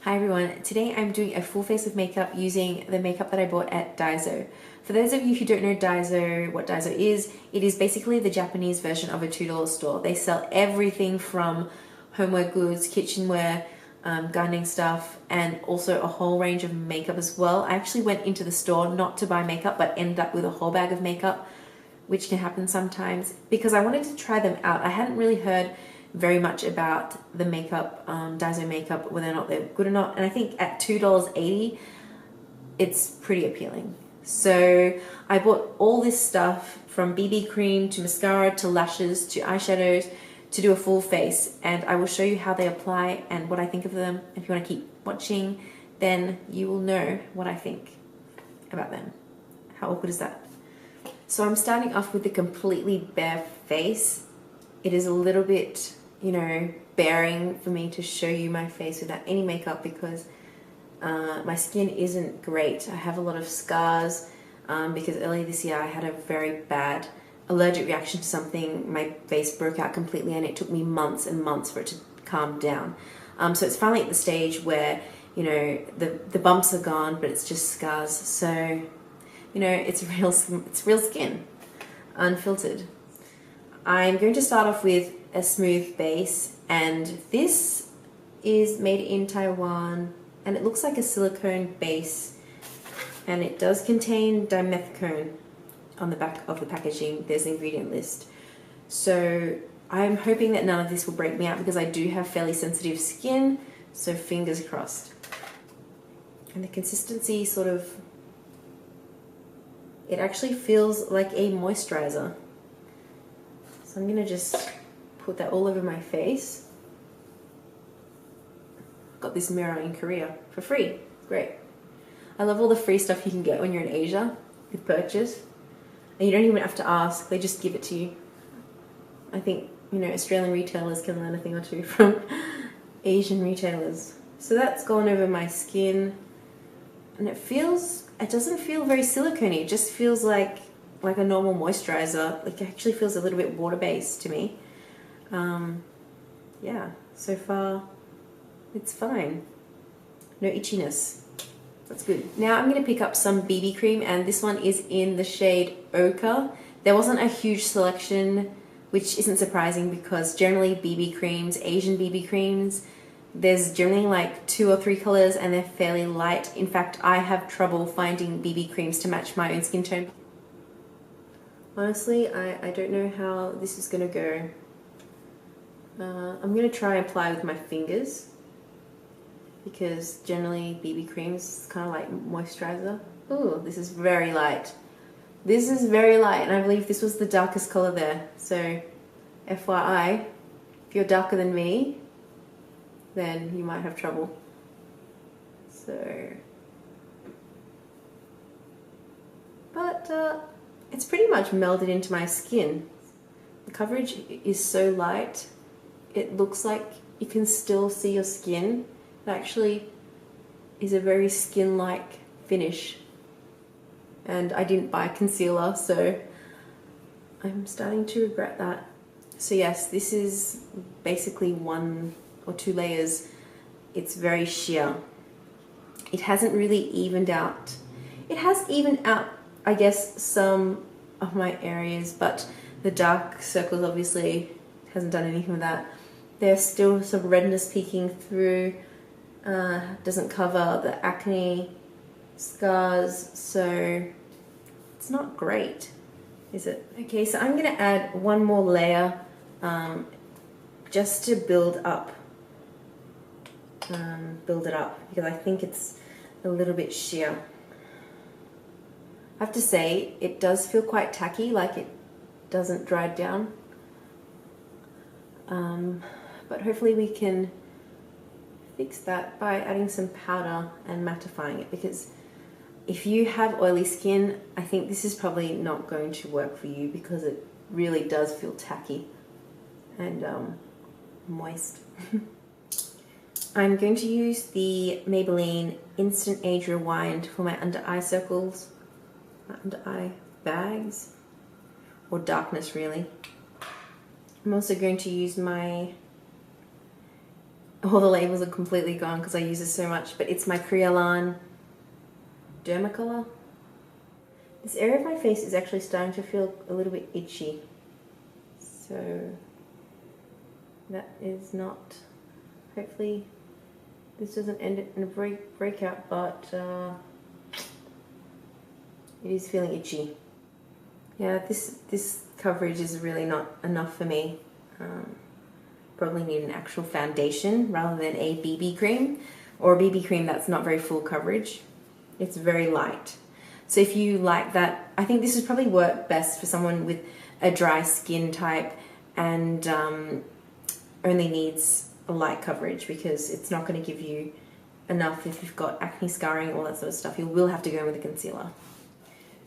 Hi everyone, today I'm doing a full face of makeup using the makeup that I bought at Daiso. For those of you who don't know Daiso, what Daiso is, it is basically the Japanese version of a $2 store. They sell everything from homeware goods, kitchenware, gardening stuff, and also a whole range of makeup as well. I actually went into the store not to buy makeup but ended up with a whole bag of makeup, which can happen sometimes, because I wanted to try them out. I hadn't really heard very much about the makeup, Daiso makeup, whether or not they're good or not, and I think at $2.80 it's pretty appealing. So I bought all this stuff from BB cream to mascara to lashes to eyeshadows to do a full face, and I will show you how they apply and what I think of them. If you want to keep watching, then you will know what I think about them. How awkward is that? So I'm starting off with the completely bare face. It is a little bit, bearing for me to show you my face without any makeup because my skin isn't great. I have a lot of scars because earlier this year I had a very bad allergic reaction to something. My face broke out completely and it took me months and months for it to calm down. So it's finally at the stage where, the bumps are gone, but it's just scars. So, it's real skin, unfiltered. I'm going to start off with a smooth base, and this is made in Taiwan, and it looks like a silicone base, and it does contain dimethicone. On the back of the packaging there's the ingredient list. So I'm hoping that none of this will break me out because I do have fairly sensitive skin, so fingers crossed. And the consistency it actually feels like a moisturizer. So I'm gonna just put that all over my face. Got this mirror in Korea for free. Great. I love all the free stuff you can get when you're in Asia with purchase. And you don't even have to ask, they just give it to you. I think, Australian retailers can learn a thing or two from Asian retailers. So that's gone over my skin, and it doesn't feel very silicone-y. It just feels like a normal moisturizer. Like, it actually feels a little bit water-based to me. Yeah, so far it's fine. No itchiness. That's good. Now I'm going to pick up some BB cream, and this one is in the shade Ocre. There wasn't a huge selection, which isn't surprising because generally BB creams, Asian BB creams, there's generally like 2 or 3 colors and they're fairly light. In fact, I have trouble finding BB creams to match my own skin tone. Honestly, I don't know how this is going to go. I'm going to try and apply with my fingers because generally BB creams kind of like moisturizer. Ooh, this is very light. This is very light, and I believe this was the darkest color there. So, FYI, if you're darker than me, then you might have trouble. So, but it's pretty much melded into my skin. The coverage is so light, it looks like you can still see your skin. It actually is a very skin-like finish. And I didn't buy concealer, so I'm starting to regret that. So yes, this is basically 1 or 2 layers. It's very sheer. It hasn't really evened out. It has evened out, I guess, some of my areas, but the dark circles obviously hasn't done anything with that. There's still some redness peeking through. Doesn't cover the acne, scars, so it's not great, is it? Okay, so I'm going to add 1 more layer just to build it up because I think it's a little bit sheer. I have to say, it does feel quite tacky, like it doesn't dry down, but hopefully we can fix that by adding some powder and mattifying it, because if you have oily skin, I think this is probably not going to work for you because it really does feel tacky and moist. I'm going to use the Maybelline Instant Age Rewind for my under eye circles, my under eye bags, or darkness really. I'm also going to use my all the labels are completely gone because I use this so much, but it's my Kryolan Dermacolor. This area of my face is actually starting to feel a little bit itchy, so that is not, hopefully this doesn't end in a breakout, but it is feeling itchy. Yeah, this coverage is really not enough for me. Probably need an actual foundation rather than a BB cream, or a BB cream that's not very full coverage. It's very light. So if you like that, I think this would probably work best for someone with a dry skin type and only needs a light coverage, because it's not going to give you enough if you've got acne scarring, all that sort of stuff. You will have to go in with a concealer.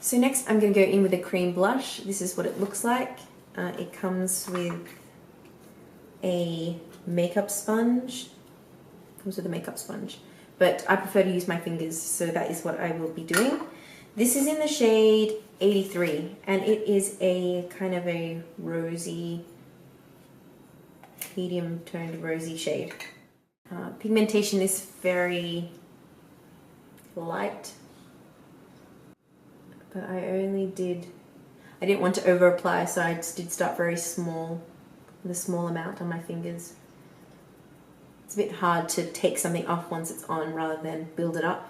So next I'm going to go in with a cream blush. This is what it looks like. It comes with a makeup sponge. But I prefer to use my fingers, so that is what I will be doing. This is in the shade 83, and it is a kind of a rosy, medium toned rosy shade. Pigmentation is very light, but I didn't want to over apply, so I just did start very small, with a small amount on my fingers. It's a bit hard to take something off once it's on rather than build it up.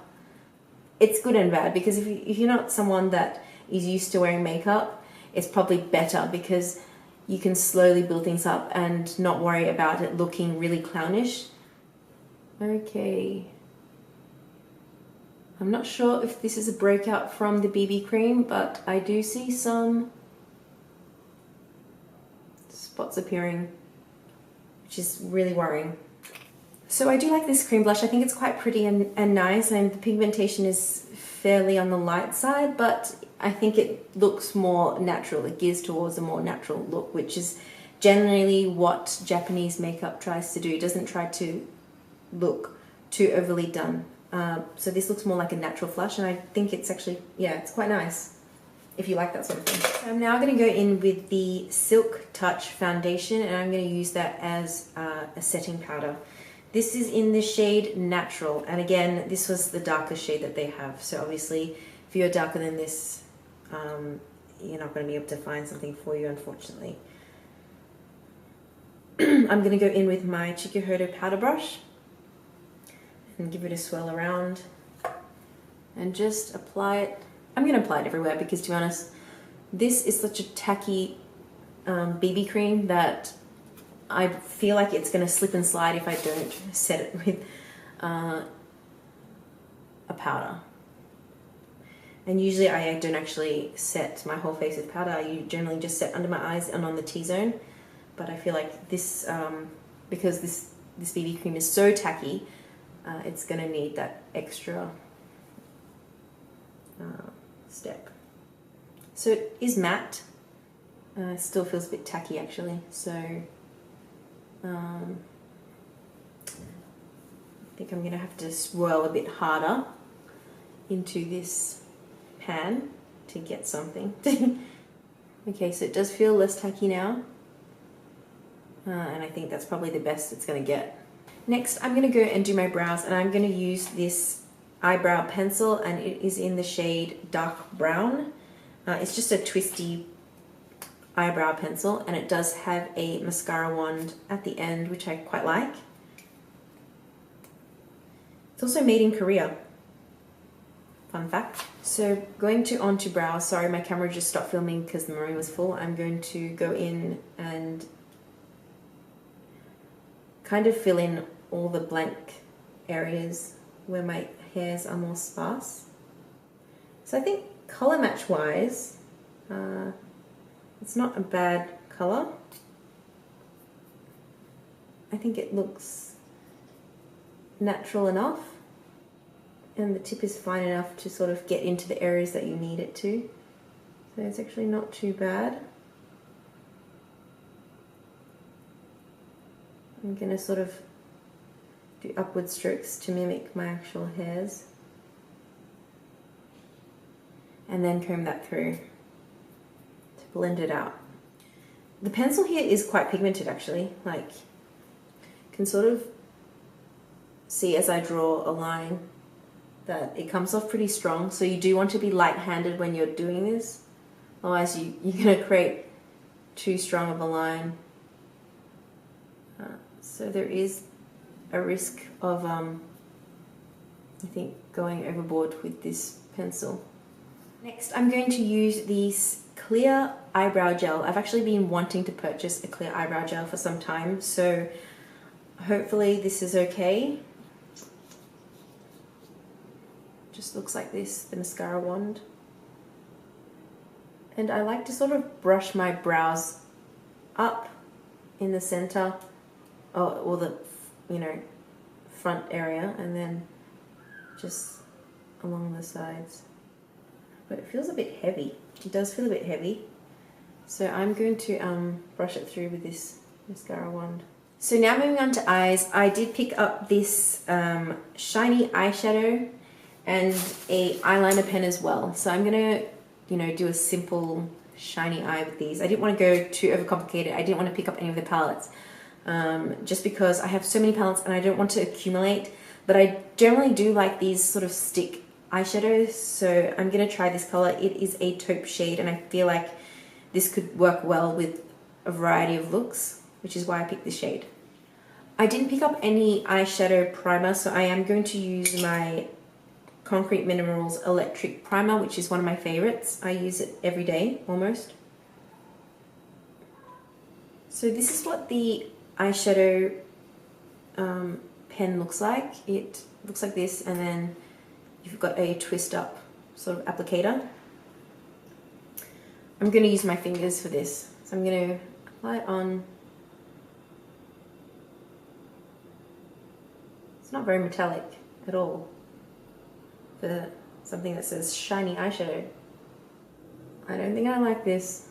It's good and bad, because if you're not someone that is used to wearing makeup, it's probably better because you can slowly build things up and not worry about it looking really clownish. Okay. I'm not sure if this is a breakout from the BB cream, but I do see some spots appearing, which is really worrying. So I do like this cream blush. I think it's quite pretty and nice, and the pigmentation is fairly on the light side, but I think it looks more natural. It gears towards a more natural look, which is generally what Japanese makeup tries to do. It doesn't try to look too overly done. So this looks more like a natural flush, and I think it's actually, yeah, it's quite nice if you like that sort of thing. So I'm now going to go in with the Silk Touch foundation, and I'm going to use that as a setting powder. This is in the shade Natural, and again, this was the darkest shade that they have. So obviously, if you're darker than this, you're not going to be able to find something for you, unfortunately. I'm going to go in with my Chikuhodo powder brush and give it a swirl around and just apply it. I'm going to apply it everywhere because, to be honest, this is such a tacky BB cream that I feel like it's going to slip and slide if I don't set it with a powder. And usually I don't actually set my whole face with powder. I generally just set under my eyes and on the T-zone. But I feel like this, because this BB cream is so tacky, it's going to need that extra step. So it is matte. Still feels a bit tacky actually. So I think I'm going to have to swirl a bit harder into this pan to get something. Okay, so it does feel less tacky now. And I think that's probably the best it's going to get. Next, I'm going to go and do my brows, and I'm going to use this eyebrow pencil, and it is in the shade Dark Brown. It's just a twisty eyebrow pencil, and it does have a mascara wand at the end, which I quite like. It's also made in Korea. Fun fact. So going onto brows, sorry, my camera just stopped filming because the memory was full. I'm going to go in and kind of fill in all the blank areas where my hairs are more sparse. So I think color match wise, it's not a bad color. I think it looks natural enough, and the tip is fine enough to sort of get into the areas that you need it to. So it's actually not too bad. I'm going to sort of do upward strokes to mimic my actual hairs, and then comb that through to blend it out. The pencil here is quite pigmented actually, like can sort of see as I draw a line that it comes off pretty strong. So you do want to be light-handed when you're doing this. Otherwise you're going to create too strong of a line. So there is a risk of, I think, going overboard with this pencil. Next, I'm going to use this clear eyebrow gel. I've actually been wanting to purchase a clear eyebrow gel for some time, so hopefully this is okay. Just looks like this, the mascara wand. And I like to sort of brush my brows up in the center, or the, front area, and then just along the sides. But it feels a bit heavy. It does feel a bit heavy. So I'm going to brush it through with this mascara wand. So now moving on to eyes, I did pick up this shiny eyeshadow and a eyeliner pen as well. So I'm gonna, do a simple shiny eye with these. I didn't want to go too overcomplicated. I didn't want to pick up any of the palettes, just because I have so many palettes and I don't want to accumulate. But I generally do like these sort of stick eyeshadows, so I'm gonna try this color. It is a taupe shade, and I feel like this could work well with a variety of looks, which is why I picked this shade. I didn't pick up any eyeshadow primer, so I am going to use my Concrete Minerals Electric Primer, which is one of my favorites. I use it every day, almost. So this is what the eyeshadow pen looks like. It looks like this, and then you've got a twist up sort of applicator. I'm going to use my fingers for this. So I'm going to apply it on. It's not very metallic at all for something that says shiny eyeshadow. I don't think I like this.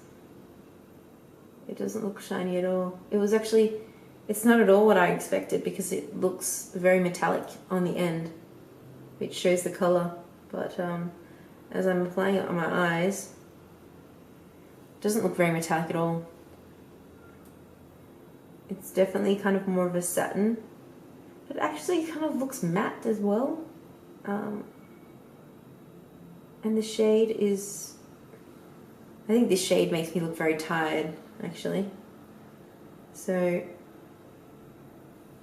It doesn't look shiny at all. It's not at all what I expected, because it looks very metallic on the end, which shows the color, but as I'm applying it on my eyes, it doesn't look very metallic at all. It's definitely kind of more of a satin, but it actually kind of looks matte as well. And the shade is, I think this shade makes me look very tired, actually. So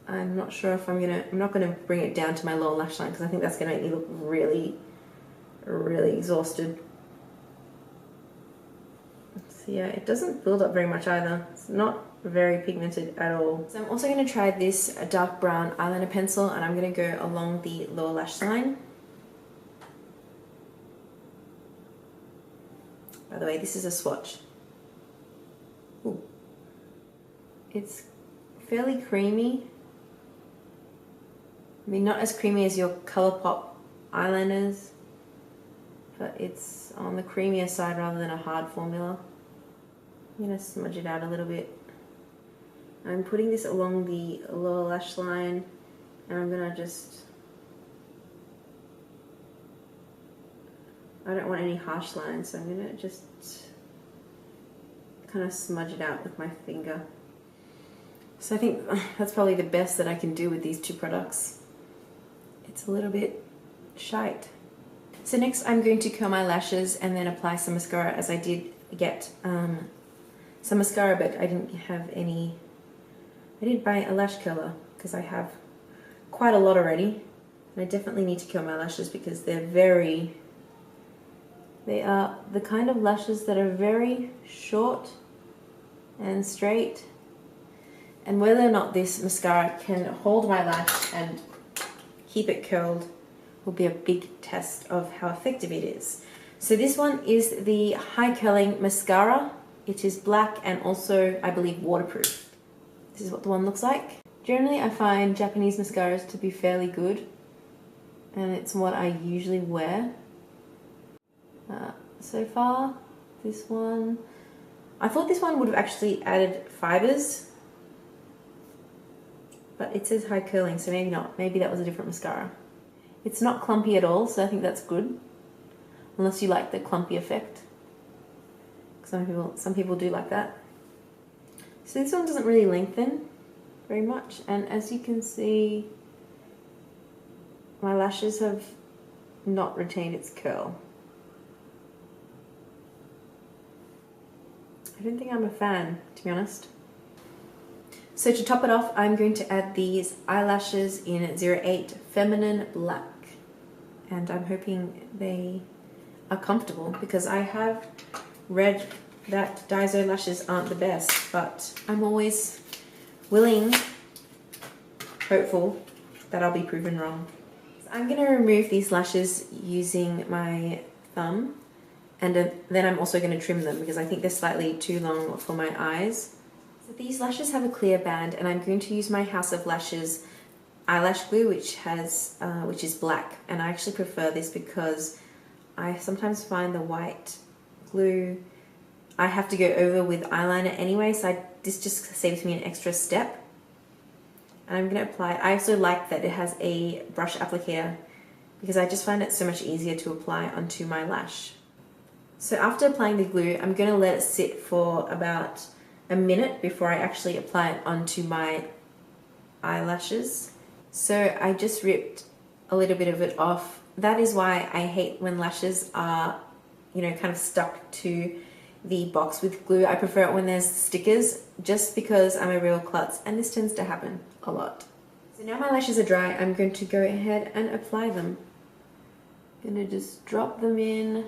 I'm not sure if I'm not gonna bring it down to my lower lash line, because I think that's gonna make me look really, really exhausted. So yeah, it doesn't build up very much either. It's not very pigmented at all. So I'm also gonna try this dark brown eyeliner pencil, and I'm gonna go along the lower lash line. By the way, this is a swatch. Ooh. It's fairly creamy. I mean, not as creamy as your ColourPop eyeliners, but it's on the creamier side rather than a hard formula. I'm going to smudge it out a little bit. I'm putting this along the lower lash line, and I'm going to just... I don't want any harsh lines, so I'm going to just kind of smudge it out with my finger. So I think that's probably the best that I can do with these two products. It's a little bit shite. So next I'm going to curl my lashes and then apply some mascara, as I did get some mascara, but I didn't have any. I did buy a lash curler because I have quite a lot already. And I definitely need to curl my lashes because they are the kind of lashes that are very short and straight. And whether or not this mascara can hold my lash and keep it curled will be a big test of how effective it is. So this one is the High Curling Mascara. It is black and also, I believe, waterproof. This is what the one looks like. Generally, I find Japanese mascaras to be fairly good, and it's what I usually wear. So far, this one, I thought this one would have actually added fibers, but it says high curling, so maybe not. Maybe that was a different mascara. It's not clumpy at all, so I think that's good, unless you like the clumpy effect. Some people do like that. So this one doesn't really lengthen very much, and as you can see, my lashes have not retained its curl. I don't think I'm a fan, to be honest. So to top it off, I'm going to add these eyelashes in 08 Feminine Black. And I'm hoping they are comfortable, because I have read that Daiso lashes aren't the best, but I'm always willing, hopeful, that I'll be proven wrong. So I'm going to remove these lashes using my thumb, and then I'm also going to trim them because I think they're slightly too long for my eyes. So these lashes have a clear band, and I'm going to use my House of Lashes eyelash glue, which is black, and I actually prefer this because I sometimes find the white glue I have to go over with eyeliner anyway, so this just saves me an extra step. And I'm going to apply. I also like that it has a brush applicator because I just find it so much easier to apply onto my lash. So after applying the glue, I'm going to let it sit for about a minute before I actually apply it onto my eyelashes. So I just ripped a little bit of it off. That is why I hate when lashes are, kind of stuck to the box with glue. I prefer it when there's stickers, just because I'm a real klutz, and this tends to happen a lot. So now my lashes are dry, I'm going to go ahead and apply them. I'm going to just drop them in.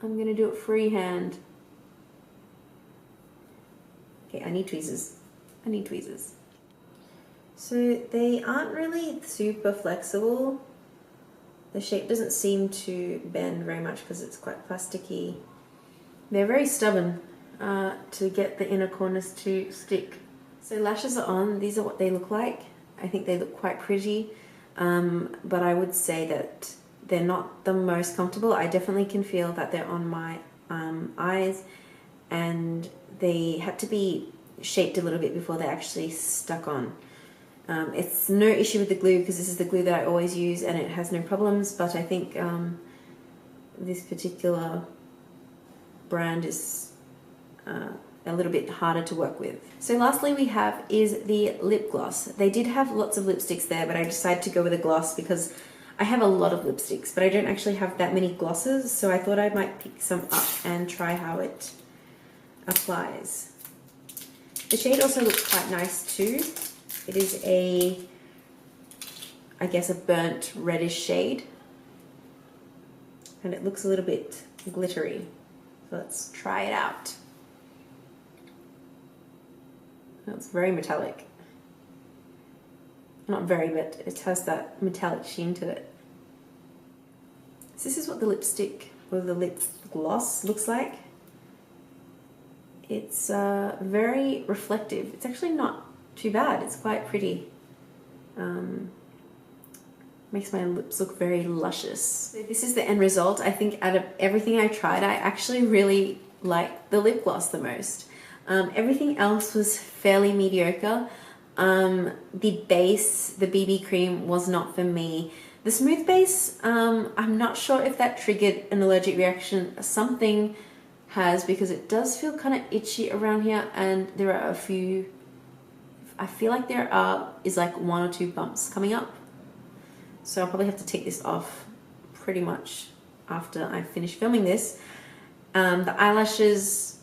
I'm going to do it freehand. Okay, I need tweezers. So they aren't really super flexible. The shape doesn't seem to bend very much because it's quite plasticky. They're very stubborn to get the inner corners to stick. So lashes are on. These are what they look like. I think they look quite pretty, but I would say that they're not the most comfortable. I definitely can feel that they're on my eyes, and they had to be shaped a little bit before they actually stuck on. It's no issue with the glue because this is the glue that I always use and it has no problems, but I think this particular brand is a little bit harder to work with. So lastly we have is the lip gloss. They did have lots of lipsticks there, but I decided to go with a gloss because I have a lot of lipsticks, but I don't actually have that many glosses, so I thought I might pick some up and try how it applies. The shade also looks quite nice too. It is I guess a burnt reddish shade, and it looks a little bit glittery. So let's try it out. It's very metallic. Not very, but it has that metallic sheen to it. So this is what the lipstick or the lip gloss looks like. It's very reflective. It's actually not too bad. It's quite pretty. Makes my lips look very luscious. So this is the end result. I think out of everything I tried, I actually really liked the lip gloss the most. Everything else was fairly mediocre. The base, the BB cream, was not for me. The smooth base, I'm not sure if that triggered an allergic reaction. Something has, because it does feel kind of itchy around here, and there are a few, I feel like there is like 1 or 2 bumps coming up. So I'll probably have to take this off pretty much after I finish filming this. The eyelashes,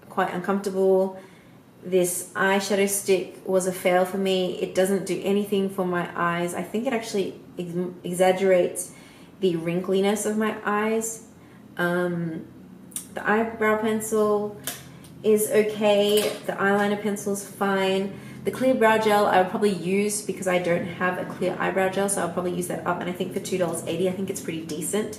quite uncomfortable. This eyeshadow stick was a fail for me. It doesn't do anything for my eyes. I think it actually exaggerates the wrinkliness of my eyes. The eyebrow pencil is okay. The eyeliner pencil's fine. The clear brow gel I would probably use because I don't have a clear eyebrow gel, so I'll probably use that up, and I think for $2.80 I think it's pretty decent.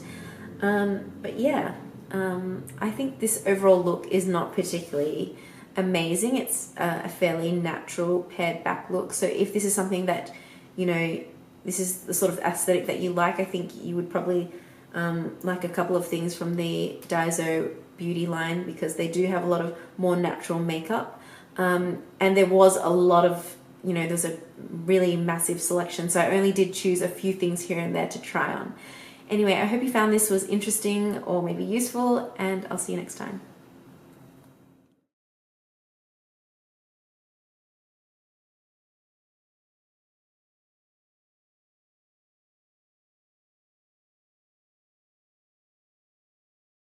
But yeah, I think this overall look is not particularly amazing. It's a fairly natural pared back look, so if this is something that, this is the sort of aesthetic that you like, I think you would probably like a couple of things from the Daiso beauty line, because they do have a lot of more natural makeup. And there was a lot of, there's a really massive selection, so I only did choose a few things here and there to try on. Anyway, I hope you found this was interesting or maybe useful, and I'll see you next time.